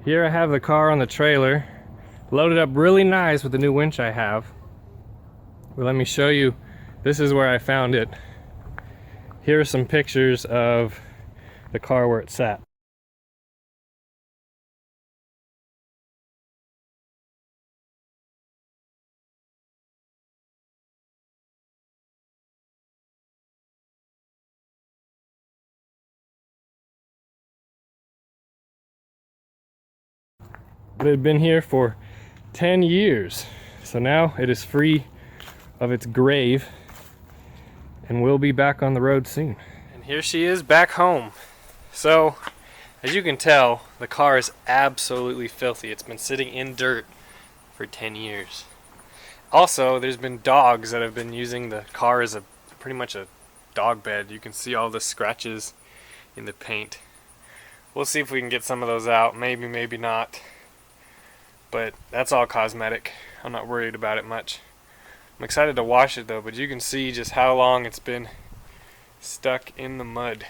Here I have the car on the trailer, loaded up really nice with the new winch I have. But let me show you, this is where I found it. Here are some pictures of the car where it sat. It had been here for 10 years. So now it is free of its grave and will be back on the road soon. And here she is back home. So, as you can tell, the car is absolutely filthy. It's been sitting in dirt for 10 years. Also, there's been dogs that have been using the car as pretty much a dog bed. You can see all the scratches in the paint. We'll see if we can get some of those out. Maybe, maybe not. But that's all cosmetic. I'm not worried about it much. I'm excited to wash it though, but you can see just how long it's been stuck in the mud.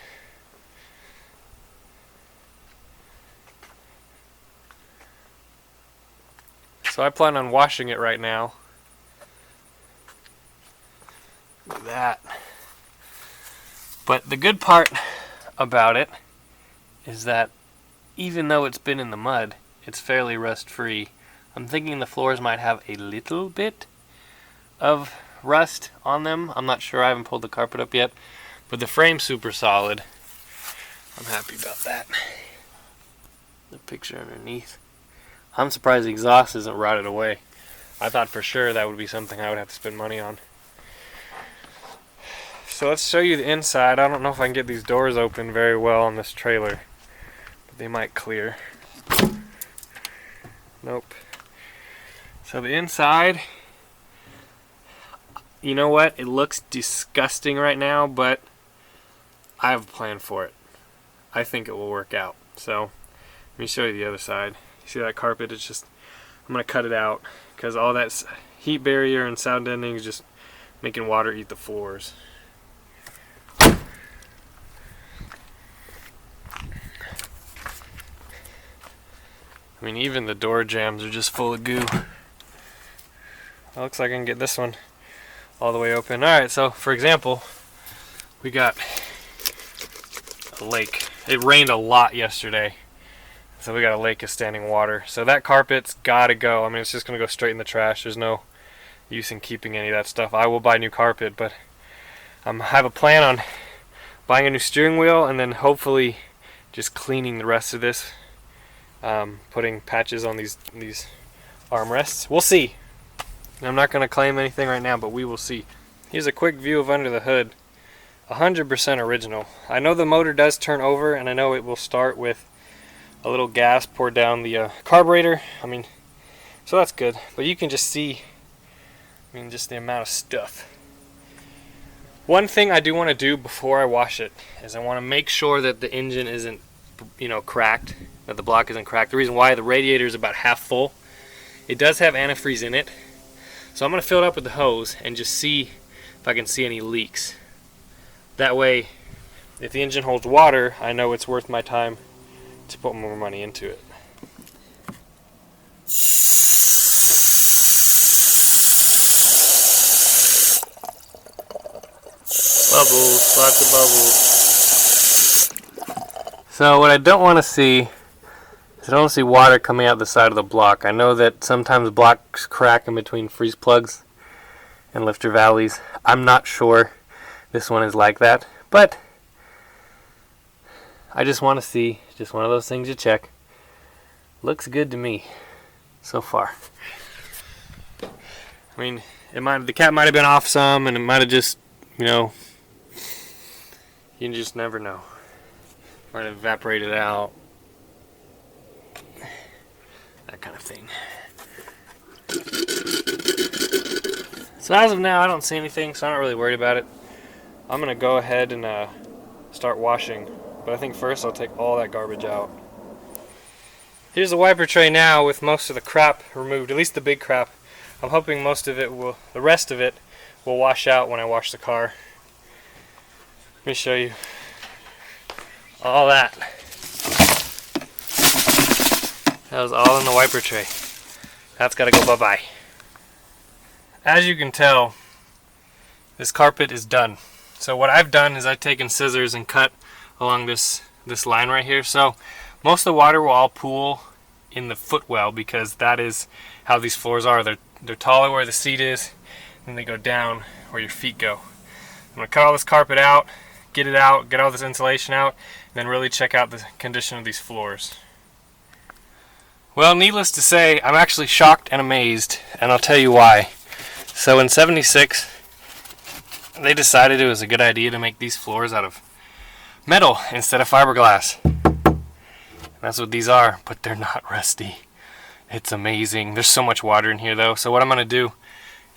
So I plan on washing it right now. Look at that. But the good part about it is that even though it's been in the mud, it's fairly rust free. I'm thinking the floors might have a little bit of rust on them. I'm not sure, I haven't pulled the carpet up yet, but the frame's super solid. I'm happy about that. The picture underneath. I'm surprised the exhaust isn't rotted away. I thought for sure that would be something I would have to spend money on. So let's show you the inside. I don't know if I can get these doors open very well on this trailer, but they might clear. Nope. So the inside, you know what? It looks disgusting right now, but I have a plan for it. I think it will work out. So let me show you the other side. You see that carpet? It's just, I'm going to cut it out because all that heat barrier and sound deadening is just making water eat the floors. I mean, even the door jambs are just full of goo. It looks like I can get this one all the way open. Alright, so for example, we got a lake. It rained a lot yesterday, so we got a lake of standing water. So that carpet's gotta go. I mean, it's just gonna go straight in the trash. There's no use in keeping any of that stuff. I will buy new carpet, but I have a plan on buying a new steering wheel and then hopefully just cleaning the rest of this. Putting patches on these armrests. We'll see. I'm not going to claim anything right now, but we will see. Here's a quick view of under the hood. 100% original. I know the motor does turn over, and I know it will start with a little gas poured down the carburetor. I mean, so that's good. But you can just see, I mean, just the amount of stuff. One thing I do want to do before I wash it is I want to make sure that the engine isn't, cracked, that the block isn't cracked. The reason why, the radiator is about half full. It does have antifreeze in it. So I'm going to fill it up with the hose and just see if I can see any leaks. That way, if the engine holds water, I know it's worth my time to put more money into it. Bubbles, lots of bubbles. So what I don't want to see is I don't see water coming out the side of the block. I know that sometimes blocks crack in between freeze plugs and lifter valleys. I'm not sure this one is like that, but I just want to see, just one of those things you check. Looks good to me so far. I mean, the cap might have been off some, and it might have just, you just never know. Might have evaporated out. That kind of thing. So as of now, I don't see anything, so I'm not really worried about it. I'm going to go ahead and start washing. But I think first I'll take all that garbage out. Here's the wiper tray now with most of the crap removed, at least the big crap. I'm hoping the rest of it will wash out when I wash the car. Let me show you all that. That was all in the wiper tray. That's got to go bye-bye. As you can tell, this carpet is done. So what I've done is I've taken scissors and cut along this line right here. So most of the water will all pool in the footwell because that is how these floors are. They're taller where the seat is, and they go down where your feet go. I'm going to cut all this carpet out, get it out, get all this insulation out, and then really check out the condition of these floors. Well, needless to say, I'm actually shocked and amazed, and I'll tell you why. So in '76, they decided it was a good idea to make these floors out of metal instead of fiberglass. And that's what these are, but they're not rusty. It's amazing. There's so much water in here though. So what I'm going to do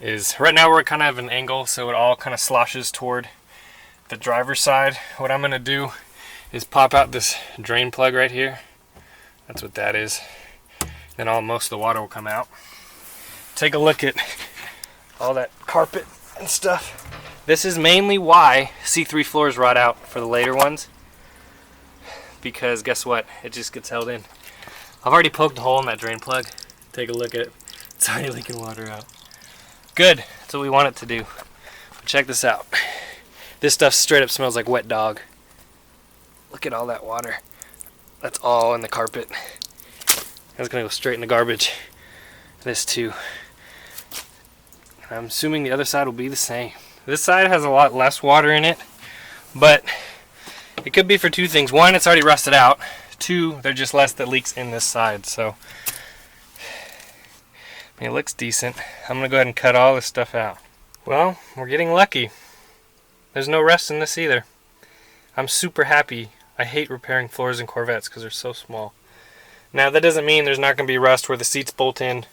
is, right now we're kind of at an angle, so it all kind of sloshes toward the driver's side. What I'm going to do is pop out this drain plug right here. That's what that is. Then most of the water will come out. Take a look at all that carpet and stuff. This is mainly why C3 floors rot out for the later ones, because guess what? It just gets held in. I've already poked a hole in that drain plug. Take a look at it. It's already leaking water out. Good. That's what we want it to do. But check this out. This stuff straight up smells like wet dog. Look at all that water. That's all in the carpet. That's gonna go straight in the garbage. This too. I'm assuming the other side will be the same. This side has a lot less water in it, but it could be for two things. One, it's already rusted out. Two, there's just less that leaks in this side. So I mean, it looks decent. I'm gonna go ahead and cut all this stuff out. Well, we're getting lucky. There's no rust in this either. I'm super happy. I hate repairing floors in Corvettes because they're so small. Now that doesn't mean there's not going to be rust where the seats bolt in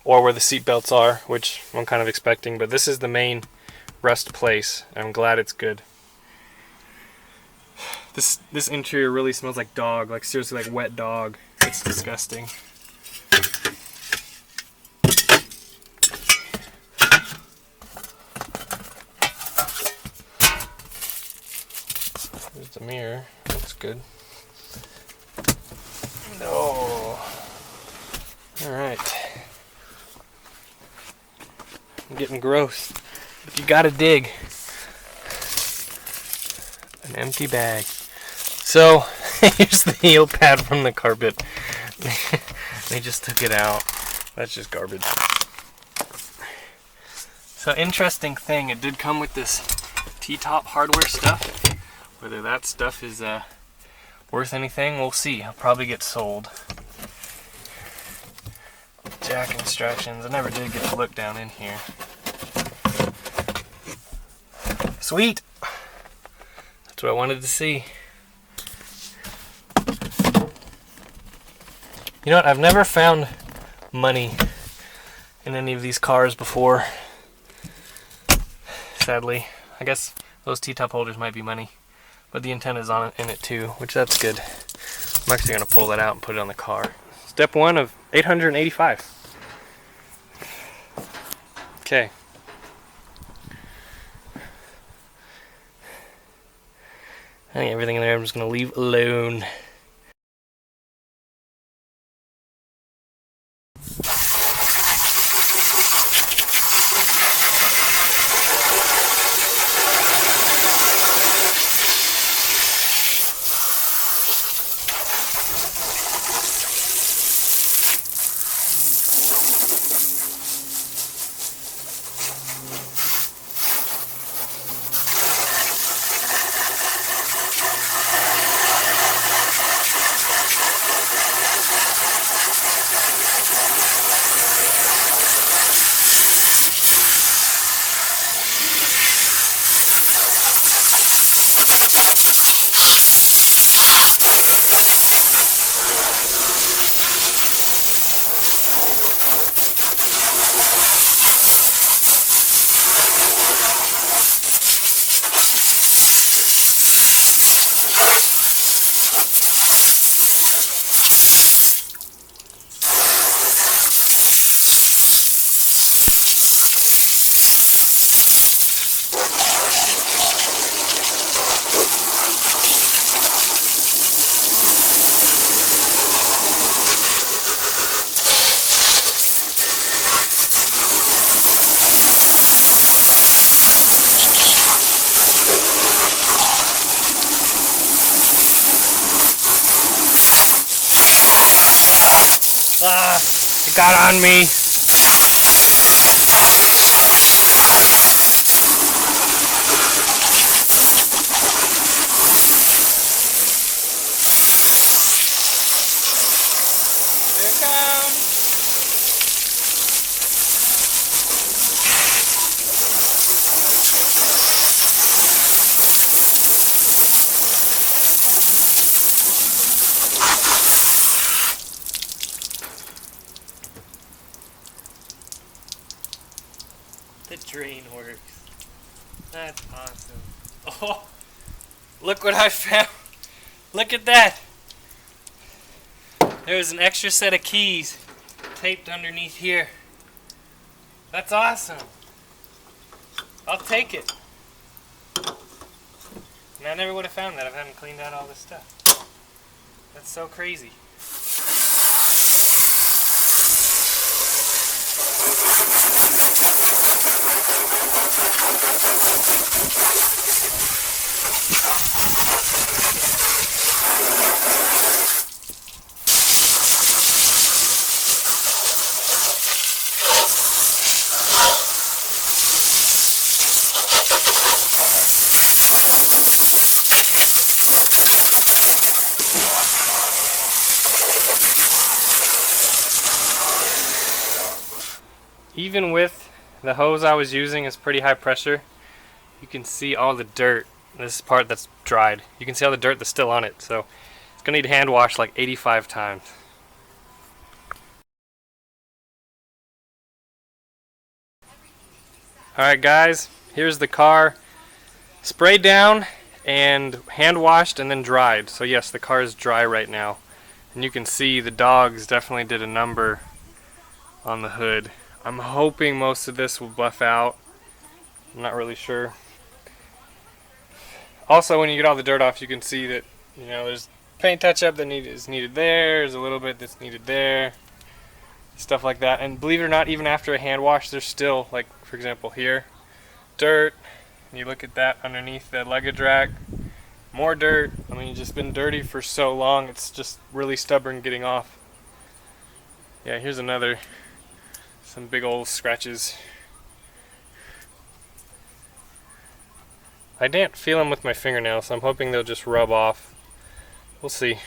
or where the seat belts are, which I'm kind of expecting, but this is the main rust place. I'm glad it's good. This interior really smells like dog, like seriously like wet dog. It's disgusting. There's the mirror. That's good. No. Alright. I'm getting gross. But you gotta dig. An empty bag. So, here's the heel pad from the carpet. They just took it out. That's just garbage. So, interesting thing, it did come with this T-top hardware stuff. Whether that stuff is worth anything, we'll see. I'll probably get sold. Jack instructions. I never did get to look down in here. Sweet! That's what I wanted to see. You know what? I've never found money in any of these cars before. Sadly. I guess those T-top holders might be money. But the antenna's on it, in it too, which that's good. I'm actually going to pull that out and put it on the car. Step 1 of 885. Okay. I think everything in there I'm just going to leave alone. It got on me. Here it comes. The drain works. That's awesome. Oh, look what I found. Look at that. There's an extra set of keys taped underneath here. That's awesome. I'll take it. And I never would have found that if I hadn't cleaned out all this stuff. That's so crazy. Even with the hose I was using is pretty high pressure, you can see all the dirt. This is part that's dried. You can see all the dirt that's still on it, so it's gonna need hand wash like 85 times. Alright guys, here's the car sprayed down and hand washed and then dried. So yes, the car is dry right now. And you can see the dogs definitely did a number on the hood. I'm hoping most of this will buff out. I'm not really sure. Also, when you get all the dirt off, you can see that, you know, there's paint touch-up that is needed there. There's a little bit that's needed there. Stuff like that. And believe it or not, even after a hand wash, there's still, like, for example, here, dirt. And you look at that underneath the luggage rack. More dirt. I mean, it's just been dirty for so long, it's just really stubborn getting off. Yeah, here's another. Some big old scratches. I didn't feel them with my fingernails, so I'm hoping they'll just rub off. We'll see.